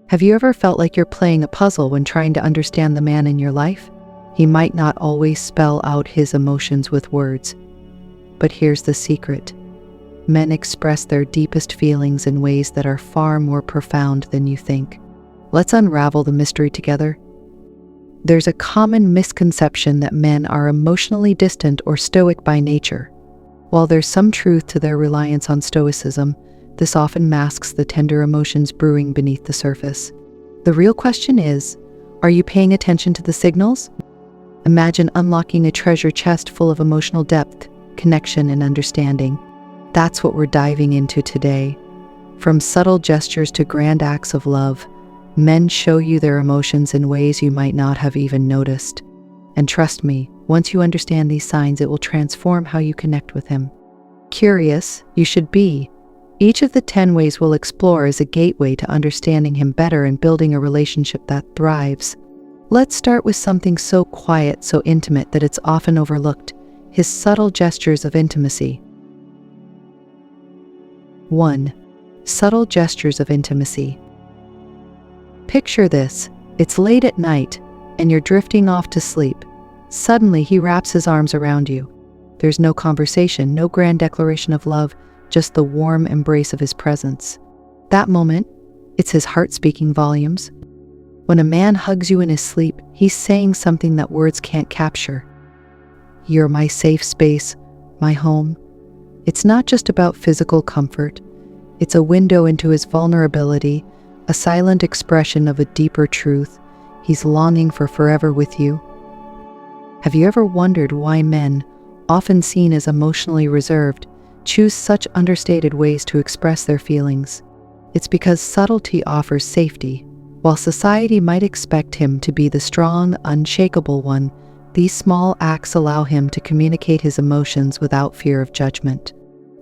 Have you ever felt like you're playing a puzzle when trying to understand the man in your life? He might not always spell out his emotions with words. But here's the secret. Men express their deepest feelings in ways that are far more profound than you think. Let's unravel the mystery together. There's a common misconception that men are emotionally distant or stoic by nature. While there's some truth to their reliance on stoicism, this often masks the tender emotions brewing beneath the surface. The real question is, are you paying attention to the signals? Imagine unlocking a treasure chest full of emotional depth, connection, and understanding. That's what we're diving into today. From subtle gestures to grand acts of love, men show you their emotions in ways you might not have even noticed. And trust me, once you understand these signs, it will transform how you connect with him. Curious, you should be. Each of the 10 ways we'll explore is a gateway to understanding him better and building a relationship that thrives. Let's start with something so quiet, so intimate that it's often overlooked: his subtle gestures of intimacy. 1. Subtle gestures of intimacy. Picture this. It's late at night, and you're drifting off to sleep. Suddenly, he wraps his arms around you. There's no conversation, no grand declaration of love, just the warm embrace of his presence. That moment, it's his heart speaking volumes. When a man hugs you in his sleep, he's saying something that words can't capture. You're my safe space, my home. It's not just about physical comfort. It's a window into his vulnerability, a silent expression of a deeper truth. He's longing for forever with you. Have you ever wondered why men, often seen as emotionally reserved, choose such understated ways to express their feelings? It's because subtlety offers safety. While society might expect him to be the strong, unshakable one, these small acts allow him to communicate his emotions without fear of judgment.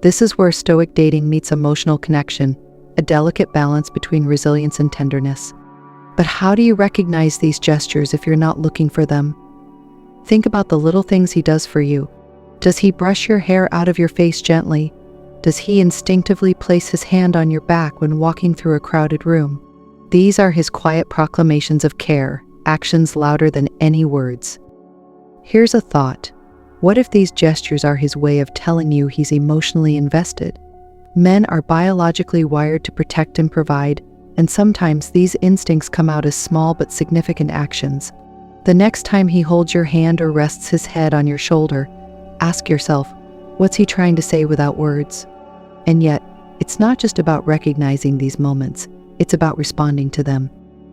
This is where Stoic dating meets emotional connection, a delicate balance between resilience and tenderness. But how do you recognize these gestures if you're not looking for them? Think about the little things he does for you. Does he brush your hair out of your face gently? Does he instinctively place his hand on your back when walking through a crowded room? These are his quiet proclamations of care, actions louder than any words. Here's a thought. What if these gestures are his way of telling you he's emotionally invested? Men are biologically wired to protect and provide, and sometimes these instincts come out as small but significant actions. The next time he holds your hand or rests his head on your shoulder, ask yourself, what's he trying to say without words? And yet, it's not just about recognizing these moments, it's about responding to them.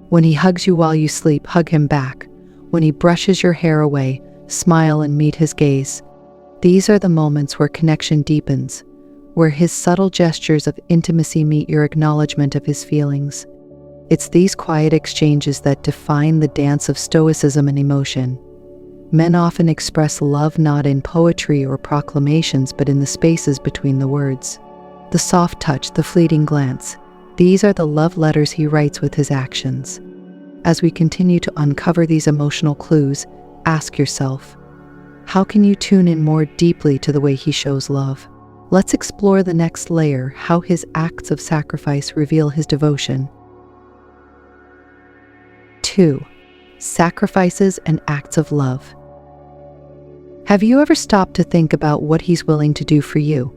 When he hugs you while you sleep, hug him back. When he brushes your hair away, smile and meet his gaze. These are the moments where connection deepens, where his subtle gestures of intimacy meet your acknowledgement of his feelings. It's these quiet exchanges that define the dance of stoicism and emotion. Men often express love not in poetry or proclamations, but in the spaces between the words. The soft touch, the fleeting glance, these are the love letters he writes with his actions. As we continue to uncover these emotional clues, ask yourself, how can you tune in more deeply to the way he shows love? Let's explore the next layer, how his acts of sacrifice reveal his devotion. 2. Sacrifices and acts of love. Have you ever stopped to think about what he's willing to do for you?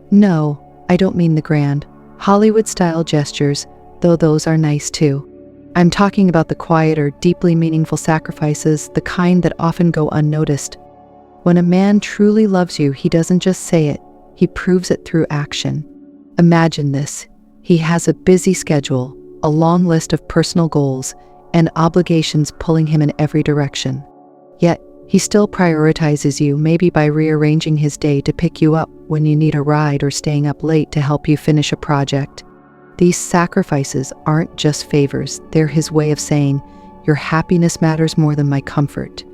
No, I don't mean the grand, Hollywood-style gestures, though those are nice too. I'm talking about the quieter, deeply meaningful sacrifices, the kind that often go unnoticed. When a man truly loves you, he doesn't just say it, he proves it through action. Imagine this. He has a busy schedule, a long list of personal goals, and obligations pulling him in every direction. Yet, he still prioritizes you, maybe by rearranging his day to pick you up when you need a ride or staying up late to help you finish a project. These sacrifices aren't just favors, they're his way of saying, your happiness matters more than my comfort.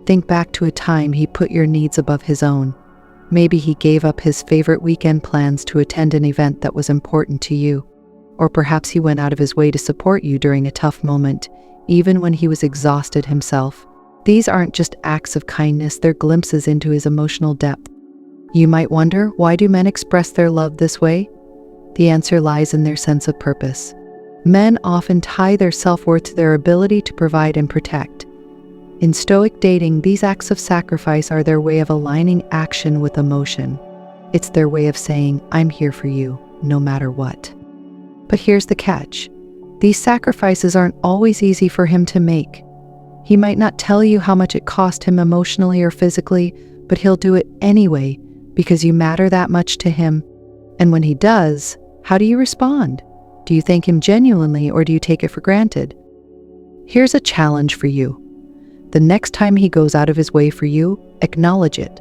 Think back to a time he put your needs above his own. Maybe he gave up his favorite weekend plans to attend an event that was important to you. Or perhaps he went out of his way to support you during a tough moment, even when he was exhausted himself. These aren't just acts of kindness, they're glimpses into his emotional depth. You might wonder, why do men express their love this way? The answer lies in their sense of purpose. Men often tie their self-worth to their ability to provide and protect. In Stoic dating, these acts of sacrifice are their way of aligning action with emotion. It's their way of saying, I'm here for you, no matter what. But here's the catch. These sacrifices aren't always easy for him to make. He might not tell you how much it cost him emotionally or physically, but he'll do it anyway because you matter that much to him. And when he does, how do you respond? Do you thank him genuinely or do you take it for granted? Here's a challenge for you. The next time he goes out of his way for you, acknowledge it.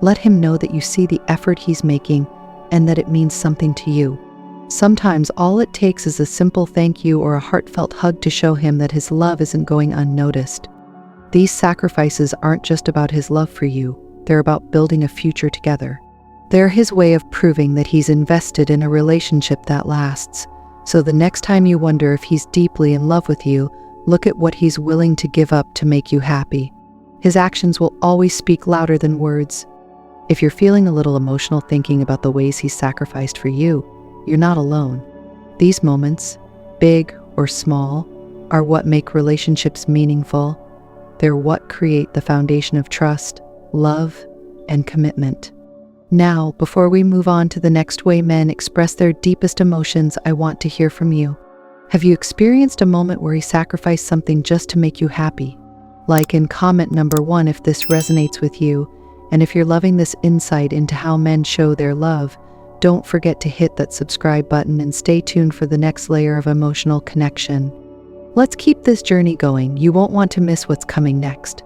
Let him know that you see the effort he's making and that it means something to you. Sometimes all it takes is a simple thank you or a heartfelt hug to show him that his love isn't going unnoticed. These sacrifices aren't just about his love for you, they're about building a future together. They're his way of proving that he's invested in a relationship that lasts. So the next time you wonder if he's deeply in love with you, look at what he's willing to give up to make you happy. His actions will always speak louder than words. If you're feeling a little emotional thinking about the ways he's sacrificed for you, you're not alone. These moments, big or small, are what make relationships meaningful. They're what create the foundation of trust, love, and commitment. Now, before we move on to the next way men express their deepest emotions, I want to hear from you. Have you experienced a moment where he sacrificed something just to make you happy? Like in comment number 1 if this resonates with you, and if you're loving this insight into how men show their love, don't forget to hit that subscribe button and stay tuned for the next layer of emotional connection. Let's keep this journey going. You won't want to miss what's coming next.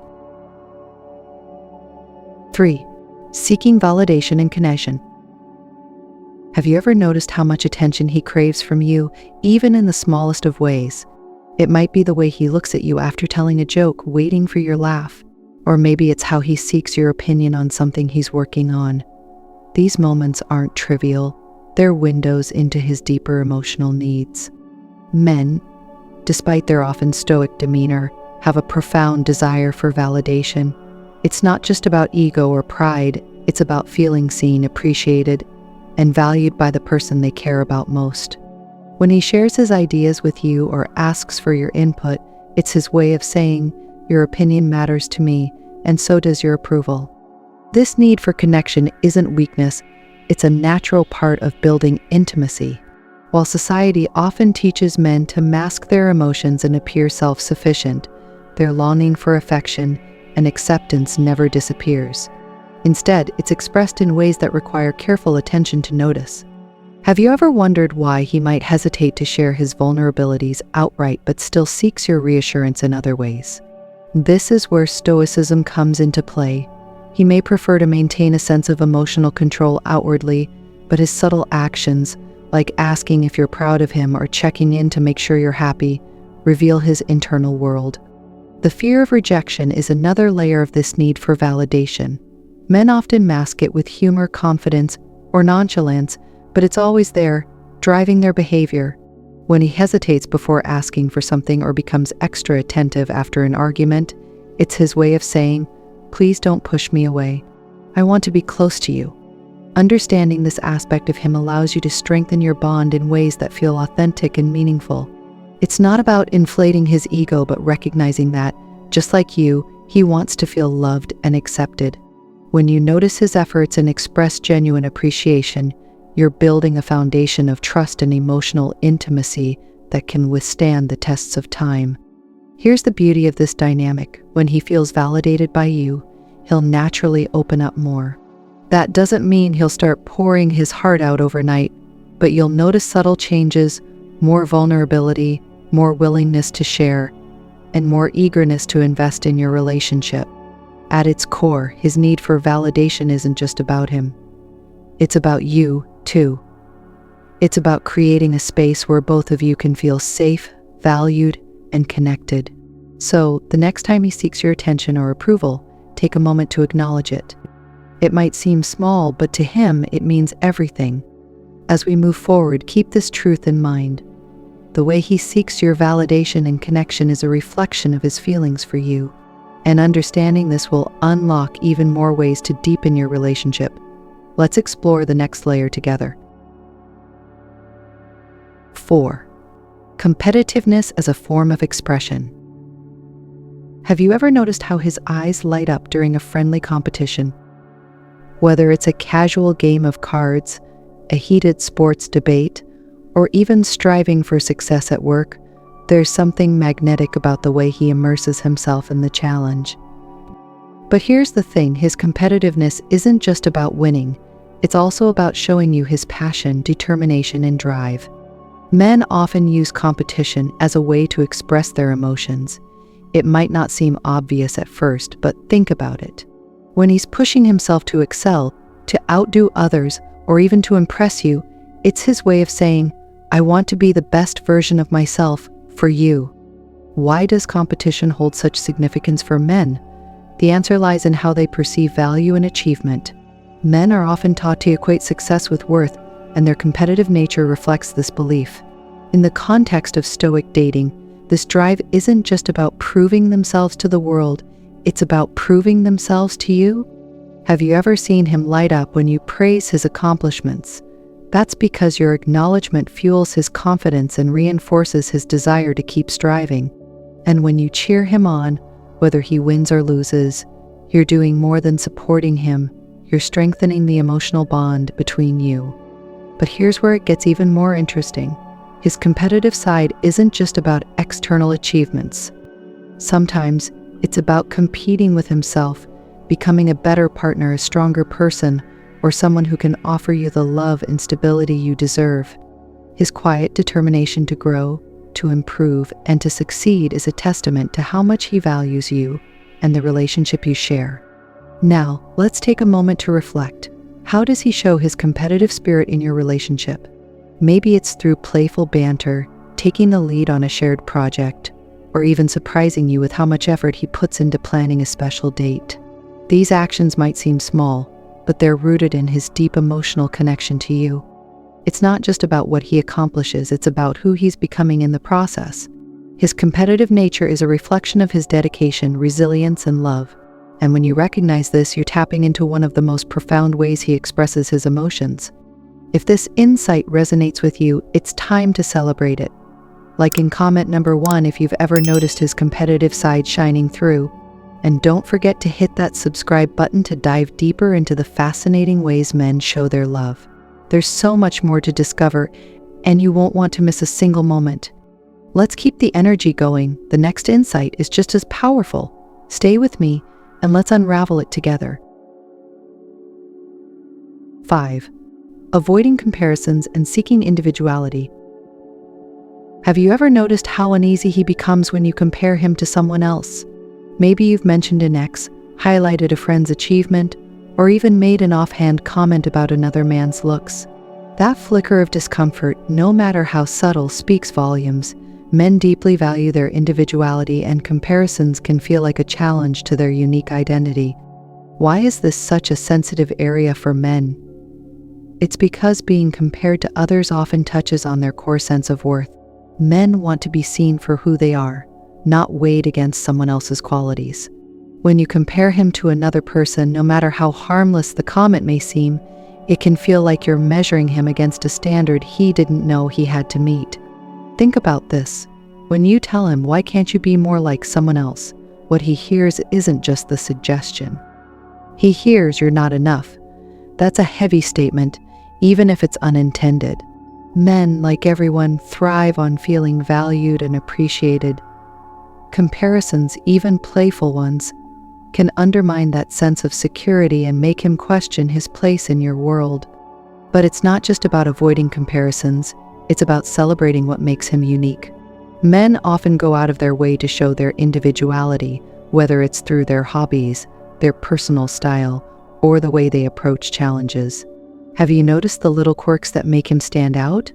3. Seeking validation and connection. Have you ever noticed how much attention he craves from you, even in the smallest of ways? It might be the way he looks at you after telling a joke, waiting for your laugh. Or maybe it's how he seeks your opinion on something he's working on. These moments aren't trivial. They're windows into his deeper emotional needs. Men, despite their often stoic demeanor, have a profound desire for validation. It's not just about ego or pride, it's about feeling seen, appreciated, and valued by the person they care about most. When he shares his ideas with you or asks for your input, it's his way of saying, your opinion matters to me, and so does your approval. This need for connection isn't weakness, it's a natural part of building intimacy. While society often teaches men to mask their emotions and appear self-sufficient, their longing for affection and acceptance never disappears. Instead, it's expressed in ways that require careful attention to notice. Have you ever wondered why he might hesitate to share his vulnerabilities outright but still seeks your reassurance in other ways? This is where stoicism comes into play. He may prefer to maintain a sense of emotional control outwardly, but his subtle actions, like asking if you're proud of him or checking in to make sure you're happy, reveal his internal world. The fear of rejection is another layer of this need for validation. Men often mask it with humor, confidence, or nonchalance, but it's always there, driving their behavior. When he hesitates before asking for something or becomes extra attentive after an argument, it's his way of saying, please don't push me away. I want to be close to you. Understanding this aspect of him allows you to strengthen your bond in ways that feel authentic and meaningful. It's not about inflating his ego, but recognizing that, just like you, he wants to feel loved and accepted. When you notice his efforts and express genuine appreciation, you're building a foundation of trust and emotional intimacy that can withstand the tests of time. Here's the beauty of this dynamic. When he feels validated by you, he'll naturally open up more. That doesn't mean he'll start pouring his heart out overnight, but you'll notice subtle changes, more vulnerability, more willingness to share, and more eagerness to invest in your relationship. At its core, his need for validation isn't just about him. It's about you, too. It's about creating a space where both of you can feel safe, valued, and connected. So, the next time he seeks your attention or approval, take a moment to acknowledge it. It might seem small, but to him, it means everything. As we move forward, keep this truth in mind. The way he seeks your validation and connection is a reflection of his feelings for you. And understanding this will unlock even more ways to deepen your relationship. Let's explore the next layer together. 4. Competitiveness as a form of expression. Have you ever noticed how his eyes light up during a friendly competition? Whether it's a casual game of cards, a heated sports debate, or even striving for success at work, there's something magnetic about the way he immerses himself in the challenge. But here's the thing, his competitiveness isn't just about winning, it's also about showing you his passion, determination, and drive. Men often use competition as a way to express their emotions. It might not seem obvious at first, but think about it. When he's pushing himself to excel, to outdo others, or even to impress you, it's his way of saying, I want to be the best version of myself for you. Why does competition hold such significance for men? The answer lies in how they perceive value and achievement. Men are often taught to equate success with worth, and their competitive nature reflects this belief. In the context of Stoic dating, this drive isn't just about proving themselves to the world, it's about proving themselves to you. Have you ever seen him light up when you praise his accomplishments? That's because your acknowledgement fuels his confidence and reinforces his desire to keep striving. And when you cheer him on, whether he wins or loses, you're doing more than supporting him, you're strengthening the emotional bond between you. But here's where it gets even more interesting. His competitive side isn't just about external achievements. Sometimes it's about competing with himself, becoming a better partner, a stronger person, or someone who can offer you the love and stability you deserve. His quiet determination to grow, to improve, and to succeed is a testament to how much he values you and the relationship you share. Now, let's take a moment to reflect. How does he show his competitive spirit in your relationship? Maybe it's through playful banter, taking the lead on a shared project, or even surprising you with how much effort he puts into planning a special date. These actions might seem small, but they're rooted in his deep emotional connection to you. It's not just about what he accomplishes, it's about who he's becoming in the process. His competitive nature is a reflection of his dedication, resilience, and love. And when you recognize this, you're tapping into one of the most profound ways he expresses his emotions. If this insight resonates with you, it's time to celebrate it. Like in comment number 1 if you've ever noticed his competitive side shining through. And don't forget to hit that subscribe button to dive deeper into the fascinating ways men show their love. There's so much more to discover, and you won't want to miss a single moment. Let's keep the energy going. The next insight is just as powerful. Stay with me, and let's unravel it together. 5. Avoiding comparisons and seeking individuality. Have you ever noticed how uneasy he becomes when you compare him to someone else? Maybe you've mentioned an ex, highlighted a friend's achievement, or even made an offhand comment about another man's looks. That flicker of discomfort, no matter how subtle, speaks volumes. Men deeply value their individuality, and comparisons can feel like a challenge to their unique identity. Why is this such a sensitive area for men? It's because being compared to others often touches on their core sense of worth. Men want to be seen for who they are, not weighed against someone else's qualities. When you compare him to another person, no matter how harmless the comment may seem, it can feel like you're measuring him against a standard he didn't know he had to meet. Think about this. When you tell him, why can't you be more like someone else? What he hears isn't just the suggestion. He hears you're not enough. That's a heavy statement, even if it's unintended. Men, like everyone, thrive on feeling valued and appreciated. Comparisons, even playful ones, can undermine that sense of security and make him question his place in your world. But it's not just about avoiding comparisons, it's about celebrating what makes him unique. Men often go out of their way to show their individuality, whether it's through their hobbies, their personal style, or the way they approach challenges. Have you noticed the little quirks that make him stand out?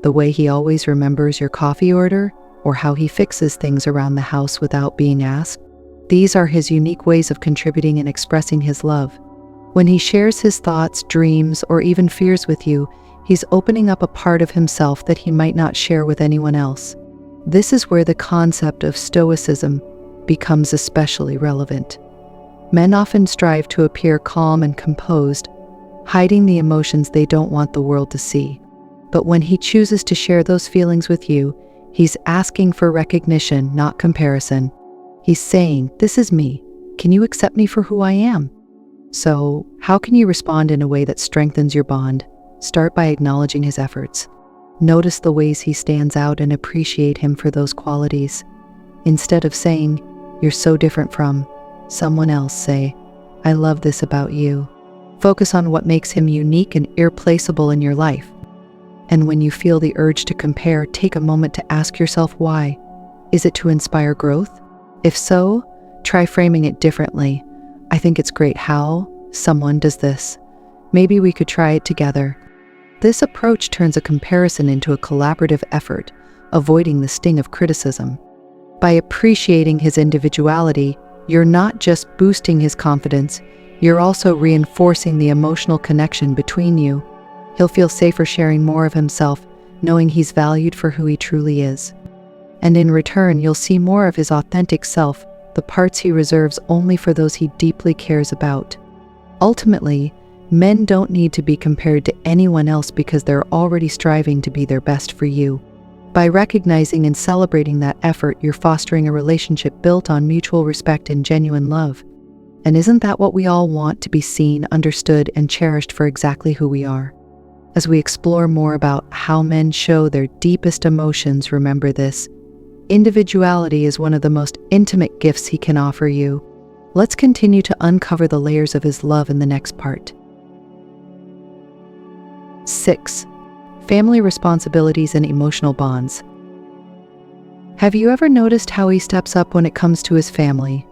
The way he always remembers your coffee order, or how he fixes things around the house without being asked? These are his unique ways of contributing and expressing his love. When he shares his thoughts, dreams, or even fears with you, he's opening up a part of himself that he might not share with anyone else. This is where the concept of stoicism becomes especially relevant. Men often strive to appear calm and composed, hiding the emotions they don't want the world to see. But when he chooses to share those feelings with you, He's asking for recognition, not comparison. He's saying, "This is me. Can you accept me for who I am?" So, how can you respond in a way that strengthens your bond? Start by acknowledging his efforts. Notice the ways he stands out and appreciate him for those qualities. Instead of saying, "You're so different from someone else," say, "I love this about you." Focus on what makes him unique and irreplaceable in your life. And when you feel the urge to compare, take a moment to ask yourself why. Is it to inspire growth? If so, try framing it differently. "I think it's great how someone does this. Maybe we could try it together." This approach turns a comparison into a collaborative effort, avoiding the sting of criticism. By appreciating his individuality, you're not just boosting his confidence, you're also reinforcing the emotional connection between you. He'll feel safer sharing more of himself, knowing he's valued for who he truly is. And in return, you'll see more of his authentic self, the parts he reserves only for those he deeply cares about. Ultimately, men don't need to be compared to anyone else because they're already striving to be their best for you. By recognizing and celebrating that effort, you're fostering a relationship built on mutual respect and genuine love. And isn't that what we all want, to be seen, understood, and cherished for exactly who we are? As we explore more about how men show their deepest emotions, remember this: individuality is one of the most intimate gifts he can offer you. Let's continue to uncover the layers of his love in the next part. 6. Family responsibilities and emotional bonds. Have you ever noticed how he steps up when it comes to his family?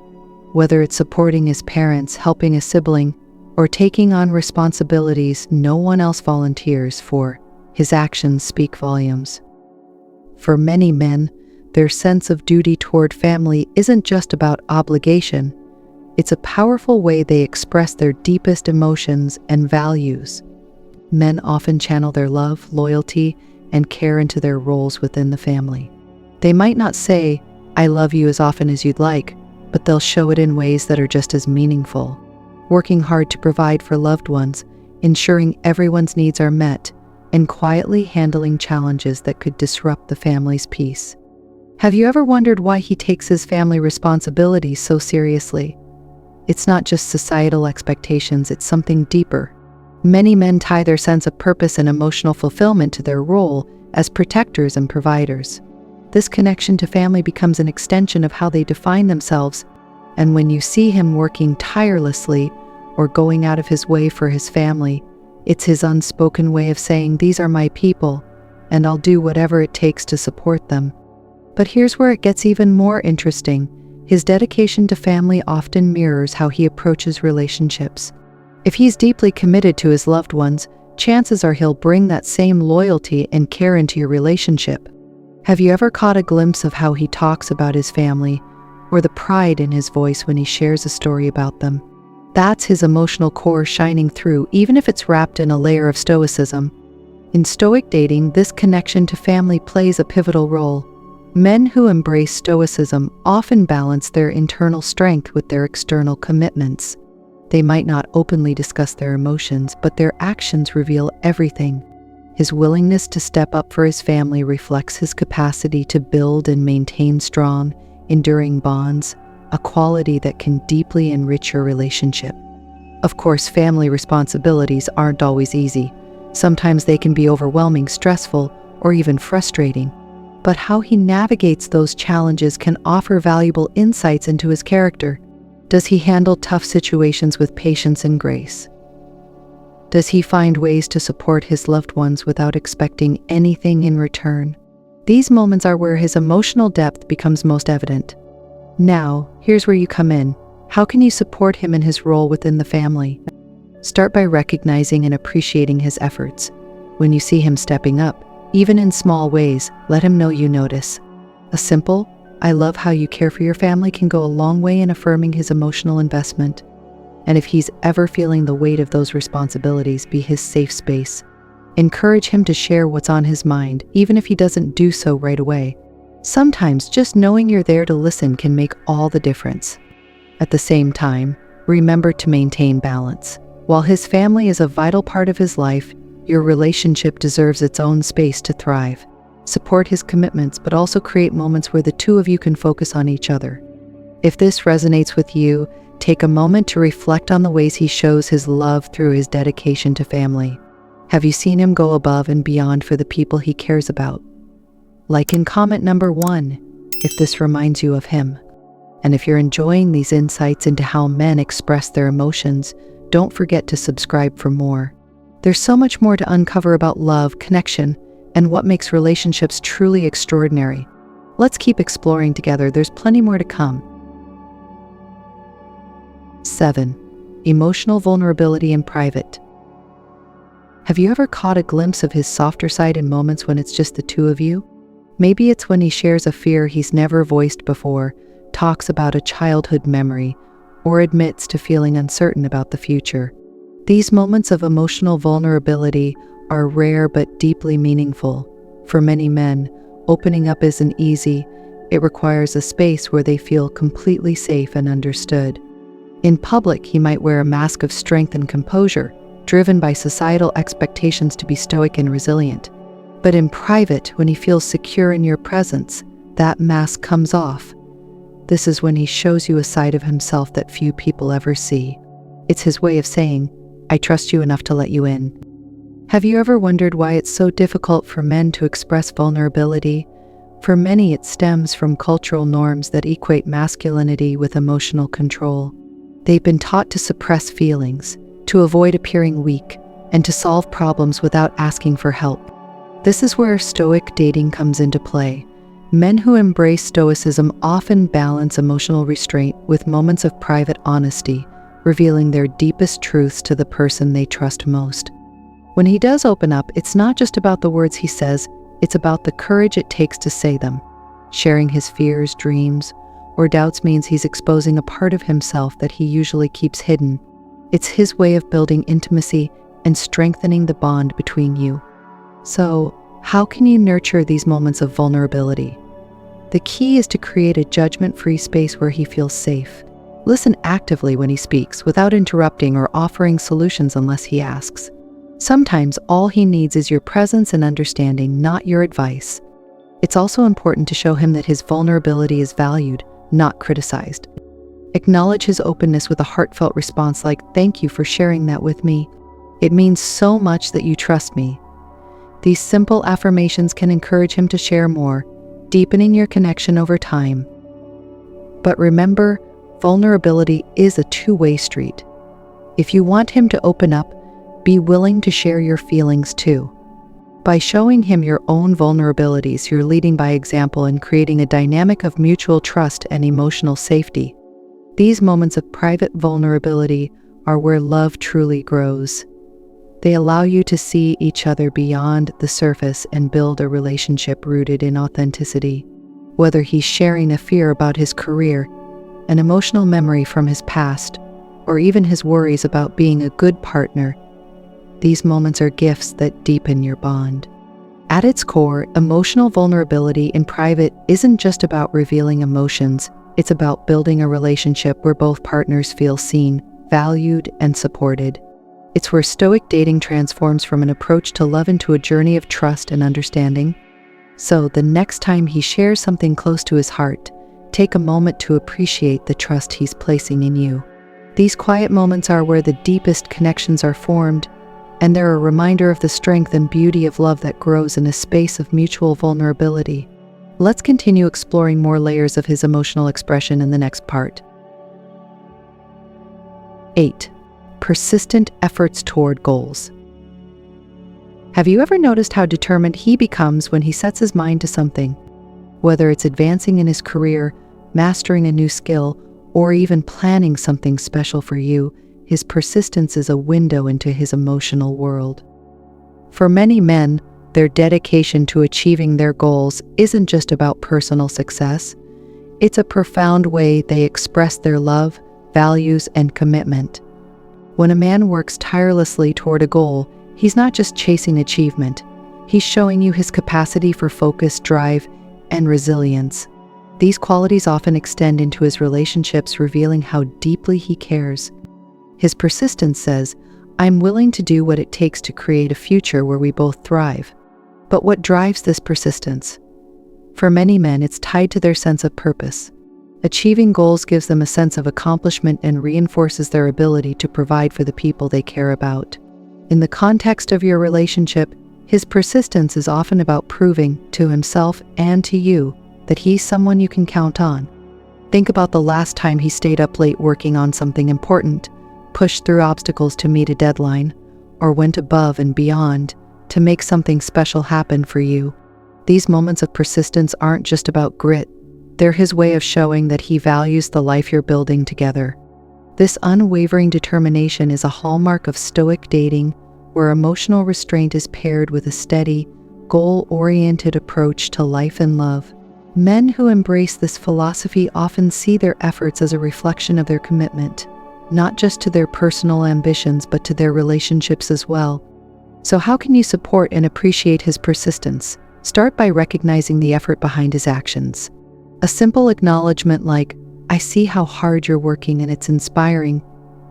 Whether it's supporting his parents, helping a sibling, or taking on responsibilities no one else volunteers for, his actions speak volumes. For many men, their sense of duty toward family isn't just about obligation. It's a powerful way they express their deepest emotions and values. Men often channel their love, loyalty, and care into their roles within the family. They might not say, "I love you," as often as you'd like, but they'll show it in ways that are just as meaningful. Working hard to provide for loved ones, ensuring everyone's needs are met, and quietly handling challenges that could disrupt the family's peace. Have you ever wondered why he takes his family responsibilities so seriously? It's not just societal expectations, it's something deeper. Many men tie their sense of purpose and emotional fulfillment to their role as protectors and providers. This connection to family becomes an extension of how they define themselves, and when you see him working tirelessly or going out of his way for his family, it's his unspoken way of saying, "These are my people, and I'll do whatever it takes to support them." But here's where it gets even more interesting. His dedication to family often mirrors how he approaches relationships. If he's deeply committed to his loved ones, chances are he'll bring that same loyalty and care into your relationship. Have you ever caught a glimpse of how he talks about his family, or the pride in his voice when he shares a story about them? That's his emotional core shining through, even if it's wrapped in a layer of stoicism. In Stoic Dating, this connection to family plays a pivotal role. Men who embrace stoicism often balance their internal strength with their external commitments. They might not openly discuss their emotions, but their actions reveal everything. His willingness to step up for his family reflects his capacity to build and maintain strong, enduring bonds, a quality that can deeply enrich your relationship. Of course, family responsibilities aren't always easy. Sometimes they can be overwhelming, stressful, or even frustrating. But how he navigates those challenges can offer valuable insights into his character. Does he handle tough situations with patience and grace? Does he find ways to support his loved ones without expecting anything in return? These moments are where his emotional depth becomes most evident. Now, here's where you come in. How can you support him in his role within the family? Start by recognizing and appreciating his efforts. When you see him stepping up, even in small ways, let him know you notice. A simple, "I love how you care for your family," can go a long way in affirming his emotional investment. And if he's ever feeling the weight of those responsibilities, be his safe space. Encourage him to share what's on his mind, even if he doesn't do so right away. Sometimes just knowing you're there to listen can make all the difference. At the same time, remember to maintain balance. While his family is a vital part of his life, your relationship deserves its own space to thrive. support his commitments, but also create moments where the two of you can focus on each other. If this resonates with you, take a moment to reflect on the ways he shows his love through his dedication to family. Have you seen him go above and beyond for the people he cares about? Like in comment number 1, if this reminds you of him. And if you're enjoying these insights into how men express their emotions, don't forget to subscribe for more. There's so much more to uncover about love, connection, and what makes relationships truly extraordinary. Let's keep exploring together. There's plenty more to come. 7. Emotional vulnerability in private. Have you ever caught a glimpse of his softer side in moments when it's just the two of you? Maybe it's when he shares a fear he's never voiced before, talks about a childhood memory, or admits to feeling uncertain about the future. These moments of emotional vulnerability are rare but deeply meaningful. For many men, opening up isn't easy. It requires a space where they feel completely safe and understood. In public, he might wear a mask of strength and composure, driven by societal expectations to be stoic and resilient. But in private, when he feels secure in your presence, that mask comes off. This is when he shows you a side of himself that few people ever see. It's his way of saying, "I trust you enough to let you in." Have you ever wondered why it's so difficult for men to express vulnerability? For many, it stems from cultural norms that equate masculinity with emotional control. They've been taught to suppress feelings, to avoid appearing weak, and to solve problems without asking for help. This is where Stoic dating comes into play. Men who embrace Stoicism often balance emotional restraint with moments of private honesty, revealing their deepest truths to the person they trust most. When he does open up, it's not just about the words he says, it's about the courage it takes to say them. Sharing his fears, dreams, or doubts means he's exposing a part of himself that he usually keeps hidden. It's his way of building intimacy and strengthening the bond between you. So, how can you nurture these moments of vulnerability? The key is to create a judgment-free space where he feels safe. Listen actively when he speaks, without interrupting or offering solutions unless he asks. Sometimes all he needs is your presence and understanding, not your advice. It's also important to show him that his vulnerability is valued, not criticized. Acknowledge his openness with a heartfelt response like, "Thank you for sharing that with me. It means so much that you trust me." These simple affirmations can encourage him to share more, deepening your connection over time. But remember, vulnerability is a two-way street. If you want him to open up, be willing to share your feelings too. By showing him your own vulnerabilities, you're leading by example and creating a dynamic of mutual trust and emotional safety. These moments of private vulnerability are where love truly grows. They allow you to see each other beyond the surface and build a relationship rooted in authenticity. Whether he's sharing a fear about his career, an emotional memory from his past, or even his worries about being a good partner, these moments are gifts that deepen your bond. At its core, emotional vulnerability in private isn't just about revealing emotions, it's about building a relationship where both partners feel seen, valued, and supported. It's where Stoic dating transforms from an approach to love into a journey of trust and understanding. So, the next time he shares something close to his heart, take a moment to appreciate the trust he's placing in you. These quiet moments are where the deepest connections are formed, and they're a reminder of the strength and beauty of love that grows in a space of mutual vulnerability. Let's continue exploring more layers of his emotional expression in the next part. 8. Persistent efforts toward goals. Have you ever noticed how determined he becomes when he sets his mind to something? Whether it's advancing in his career, mastering a new skill, or even planning something special for you, his persistence is a window into his emotional world. For many men, their dedication to achieving their goals isn't just about personal success. It's a profound way they express their love, values, and commitment. When a man works tirelessly toward a goal, he's not just chasing achievement. He's showing you his capacity for focus, drive, and resilience. These qualities often extend into his relationships, revealing how deeply he cares. His persistence says, "I'm willing to do what it takes to create a future where we both thrive." But what drives this persistence? For many men, it's tied to their sense of purpose. Achieving goals gives them a sense of accomplishment and reinforces their ability to provide for the people they care about. In the context of your relationship, his persistence is often about proving to himself and to you that he's someone you can count on. Think about the last time he stayed up late working on something important, pushed through obstacles to meet a deadline, or went above and beyond to make something special happen for you. These moments of persistence aren't just about grit. They're his way of showing that he values the life you're building together. This unwavering determination is a hallmark of Stoic dating, where emotional restraint is paired with a steady, goal-oriented approach to life and love. Men who embrace this philosophy often see their efforts as a reflection of their commitment, not just to their personal ambitions but to their relationships as well. So how can you support and appreciate his persistence? Start by recognizing the effort behind his actions. A simple acknowledgement like, "I see how hard you're working and it's inspiring,"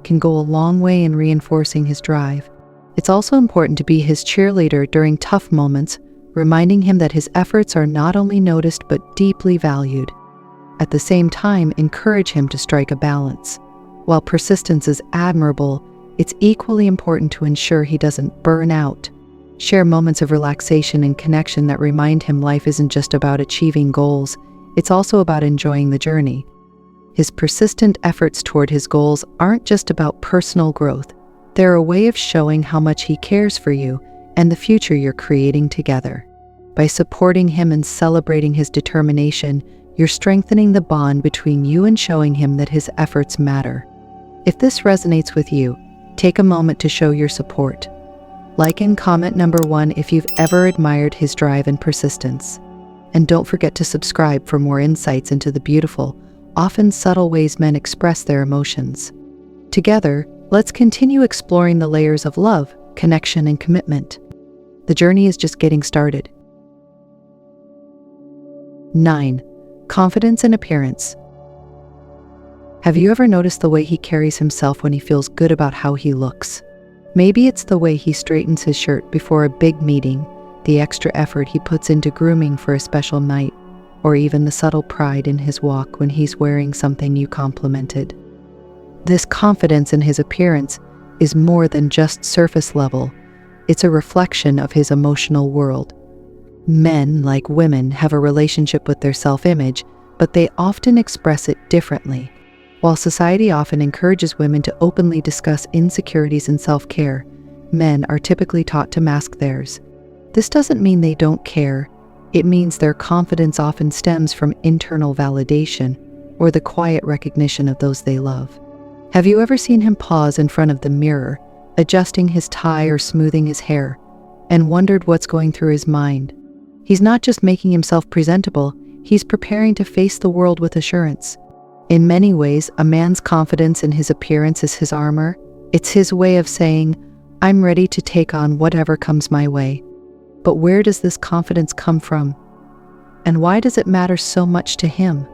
can go a long way in reinforcing his drive. It's also important to be his cheerleader during tough moments, reminding him that his efforts are not only noticed but deeply valued. At the same time, encourage him to strike a balance. While persistence is admirable, it's equally important to ensure he doesn't burn out. Share moments of relaxation and connection that remind him life isn't just about achieving goals, it's also about enjoying the journey. His persistent efforts toward his goals aren't just about personal growth. They're a way of showing how much he cares for you and the future you're creating together. By supporting him and celebrating his determination, you're strengthening the bond between you and showing him that his efforts matter. If this resonates with you, take a moment to show your support. Like and comment number 1 if you've ever admired his drive and persistence. And don't forget to subscribe for more insights into the beautiful, often subtle ways men express their emotions. Together, let's continue exploring the layers of love, connection, and commitment. The journey is just getting started. 9. Confidence and appearance. Have you ever noticed the way he carries himself when he feels good about how he looks? Maybe it's the way he straightens his shirt before a big meeting, the extra effort he puts into grooming for a special night, or even the subtle pride in his walk when he's wearing something you complimented. This confidence in his appearance is more than just surface level. It's a reflection of his emotional world. Men, like women, have a relationship with their self-image, but they often express it differently. While society often encourages women to openly discuss insecurities and self-care, men are typically taught to mask theirs. This doesn't mean they don't care. It means their confidence often stems from internal validation or the quiet recognition of those they love. Have you ever seen him pause in front of the mirror, adjusting his tie or smoothing his hair, and wondered what's going through his mind? He's not just making himself presentable, he's preparing to face the world with assurance. In many ways, a man's confidence in his appearance is his armor. It's his way of saying, "I'm ready to take on whatever comes my way." But where does this confidence come from? And why does it matter so much to him?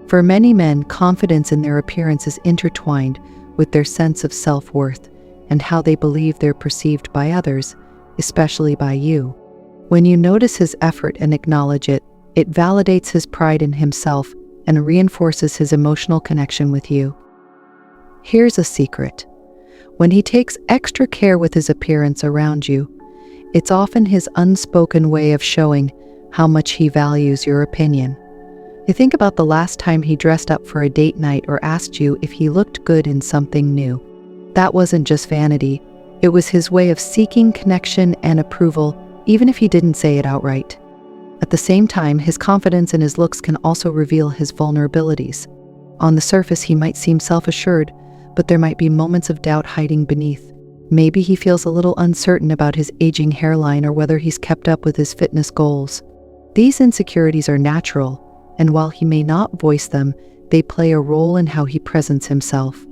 For many men, confidence in their appearance is intertwined with their sense of self-worth and how they believe they're perceived by others, especially by you. When you notice his effort and acknowledge it, it validates his pride in himself and reinforces his emotional connection with you. Here's a secret. When he takes extra care with his appearance around you, it's often his unspoken way of showing how much he values your opinion. You think about the last time he dressed up for a date night or asked you if he looked good in something new. That wasn't just vanity. It was his way of seeking connection and approval, even if he didn't say it outright. At the same time, his confidence in his looks can also reveal his vulnerabilities. On the surface, he might seem self-assured, but there might be moments of doubt hiding beneath. Maybe he feels a little uncertain about his aging hairline or whether he's kept up with his fitness goals. These insecurities are natural, and while he may not voice them, they play a role in how he presents himself.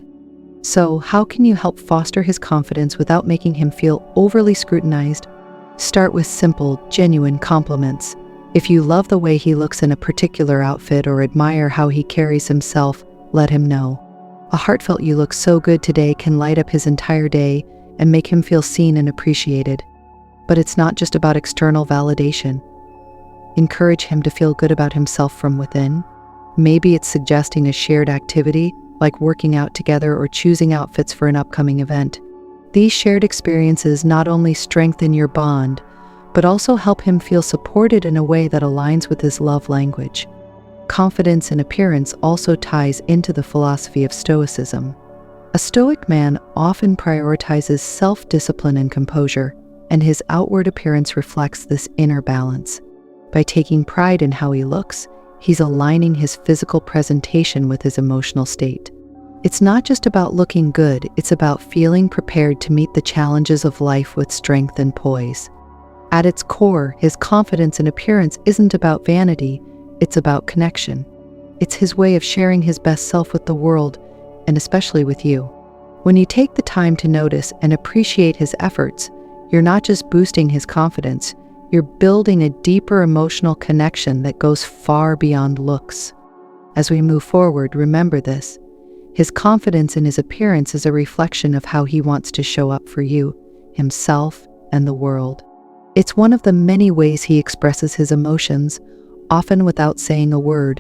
So, how can you help foster his confidence without making him feel overly scrutinized? Start with simple, genuine compliments. If you love the way he looks in a particular outfit or admire how he carries himself, let him know. A heartfelt "you look so good today" can light up his entire day and make him feel seen and appreciated. But it's not just about external validation. Encourage him to feel good about himself from within. Maybe it's suggesting a shared activity, like working out together or choosing outfits for an upcoming event. These shared experiences not only strengthen your bond, but also help him feel supported in a way that aligns with his love language. Confidence in appearance also ties into the philosophy of Stoicism. A Stoic man often prioritizes self-discipline and composure, and his outward appearance reflects this inner balance. By taking pride in how he looks, he's aligning his physical presentation with his emotional state. It's not just about looking good, it's about feeling prepared to meet the challenges of life with strength and poise. At its core, his confidence in appearance isn't about vanity, it's about connection. It's his way of sharing his best self with the world, and especially with you. When you take the time to notice and appreciate his efforts, you're not just boosting his confidence, you're building a deeper emotional connection that goes far beyond looks. As we move forward, remember this. His confidence in his appearance is a reflection of how he wants to show up for you, himself, and the world. It's one of the many ways he expresses his emotions, often without saying a word,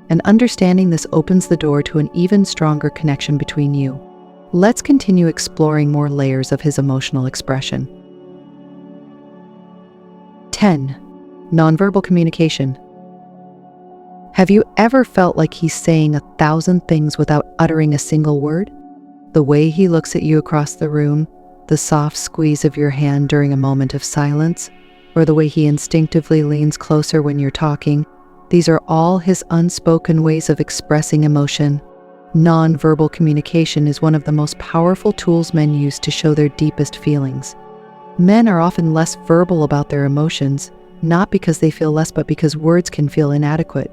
and understanding this opens the door to an even stronger connection between you. Let's continue exploring more layers of his emotional expression. 10. Nonverbal communication. Have you ever felt like he's saying 1,000 things without uttering a single word? The way he looks at you across the room, the soft squeeze of your hand during a moment of silence, or the way he instinctively leans closer when you're talking, these are all his unspoken ways of expressing emotion. Nonverbal communication is one of the most powerful tools men use to show their deepest feelings. Men are often less verbal about their emotions, not because they feel less, but because words can feel inadequate.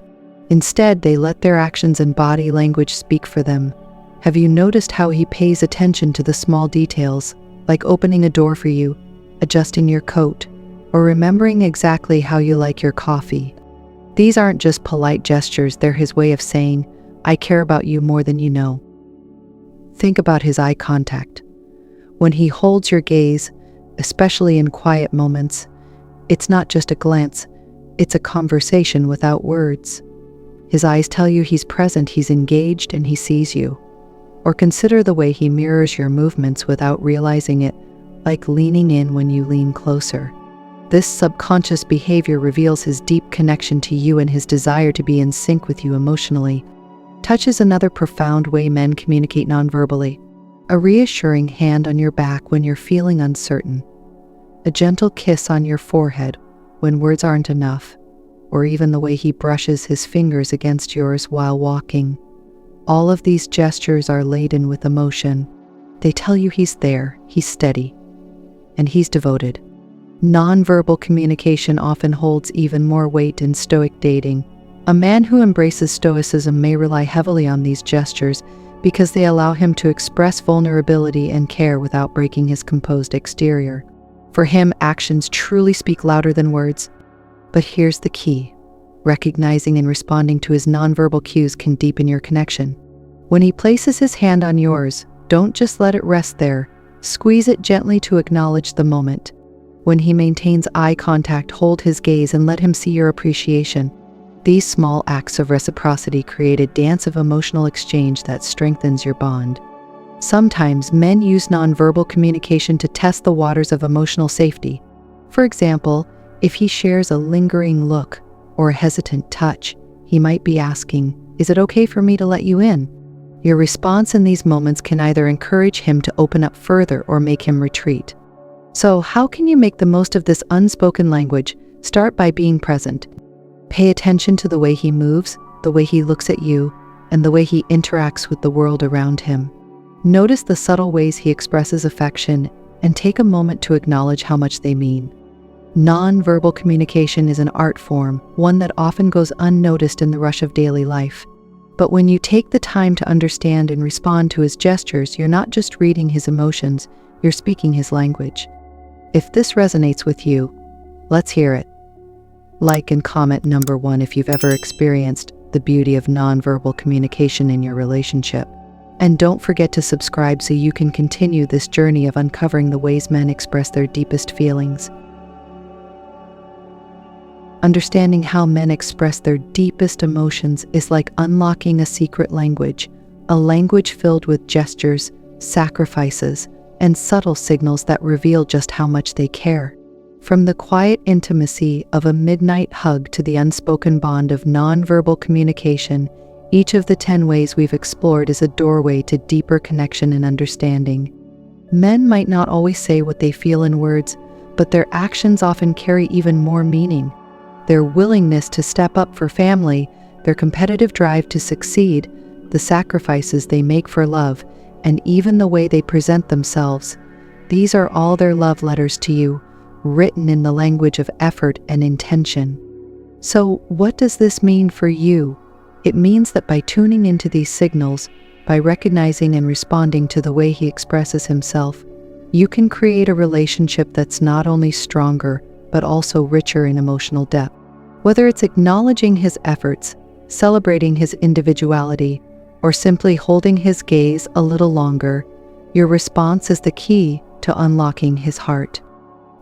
Instead, they let their actions and body language speak for them. Have you noticed how he pays attention to the small details, like opening a door for you, adjusting your coat, or remembering exactly how you like your coffee? These aren't just polite gestures, they're his way of saying, "I care about you more than you know." Think about his eye contact. When he holds your gaze, especially in quiet moments, it's not just a glance, it's a conversation without words. His eyes tell you he's present, he's engaged, and he sees you. Or consider the way he mirrors your movements without realizing it, like leaning in when you lean closer. This subconscious behavior reveals his deep connection to you and his desire to be in sync with you emotionally. Touch is another profound way men communicate nonverbally. A reassuring hand on your back when you're feeling uncertain. A gentle kiss on your forehead when words aren't enough. Or even the way he brushes his fingers against yours while walking. All of these gestures are laden with emotion. They tell you he's there, he's steady, and he's devoted. Nonverbal communication often holds even more weight in Stoic dating. A man who embraces Stoicism may rely heavily on these gestures because they allow him to express vulnerability and care without breaking his composed exterior. For him, actions truly speak louder than words. But here's the key. Recognizing and responding to his nonverbal cues can deepen your connection. When he places his hand on yours, don't just let it rest there. Squeeze it gently to acknowledge the moment. When he maintains eye contact, hold his gaze and let him see your appreciation. These small acts of reciprocity create a dance of emotional exchange that strengthens your bond. Sometimes men use nonverbal communication to test the waters of emotional safety. For example, if he shares a lingering look or a hesitant touch, he might be asking, "Is it okay for me to let you in?" Your response in these moments can either encourage him to open up further or make him retreat. So, how can you make the most of this unspoken language? Start by being present. Pay attention to the way he moves, the way he looks at you, and the way he interacts with the world around him. Notice the subtle ways he expresses affection and take a moment to acknowledge how much they mean. Nonverbal communication is an art form, one that often goes unnoticed in the rush of daily life. But when you take the time to understand and respond to his gestures, you're not just reading his emotions, you're speaking his language. If this resonates with you, let's hear it. Like and comment number 1 if you've ever experienced the beauty of nonverbal communication in your relationship. And don't forget to subscribe so you can continue this journey of uncovering the ways men express their deepest feelings. Understanding how men express their deepest emotions is like unlocking a secret language, a language filled with gestures, sacrifices, and subtle signals that reveal just how much they care. From the quiet intimacy of a midnight hug to the unspoken bond of nonverbal communication, each of the 10 ways we've explored is a doorway to deeper connection and understanding. Men might not always say what they feel in words, but their actions often carry even more meaning. Their willingness to step up for family, their competitive drive to succeed, the sacrifices they make for love, and even the way they present themselves. These are all their love letters to you, written in the language of effort and intention. So, what does this mean for you? It means that by tuning into these signals, by recognizing and responding to the way he expresses himself, you can create a relationship that's not only stronger, but also richer in emotional depth. Whether it's acknowledging his efforts, celebrating his individuality, or simply holding his gaze a little longer, your response is the key to unlocking his heart.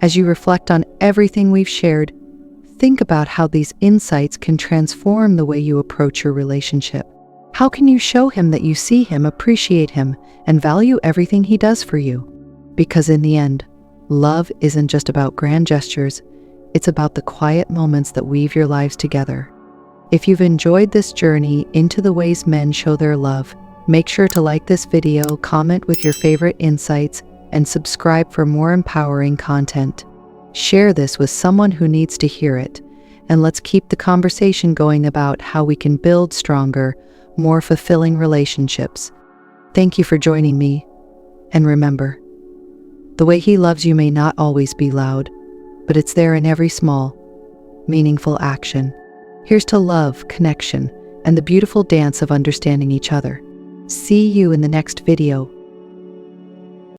As you reflect on everything we've shared, think about how these insights can transform the way you approach your relationship. How can you show him that you see him, appreciate him, and value everything he does for you? Because in the end, love isn't just about grand gestures, it's about the quiet moments that weave your lives together. If you've enjoyed this journey into the ways men show their love, make sure to like this video, comment with your favorite insights, and subscribe for more empowering content. Share this with someone who needs to hear it, and let's keep the conversation going about how we can build stronger, more fulfilling relationships. Thank you for joining me, and remember, the way he loves you may not always be loud, but it's there in every small, meaningful action. Here's to love, connection, and the beautiful dance of understanding each other. See you in the next video.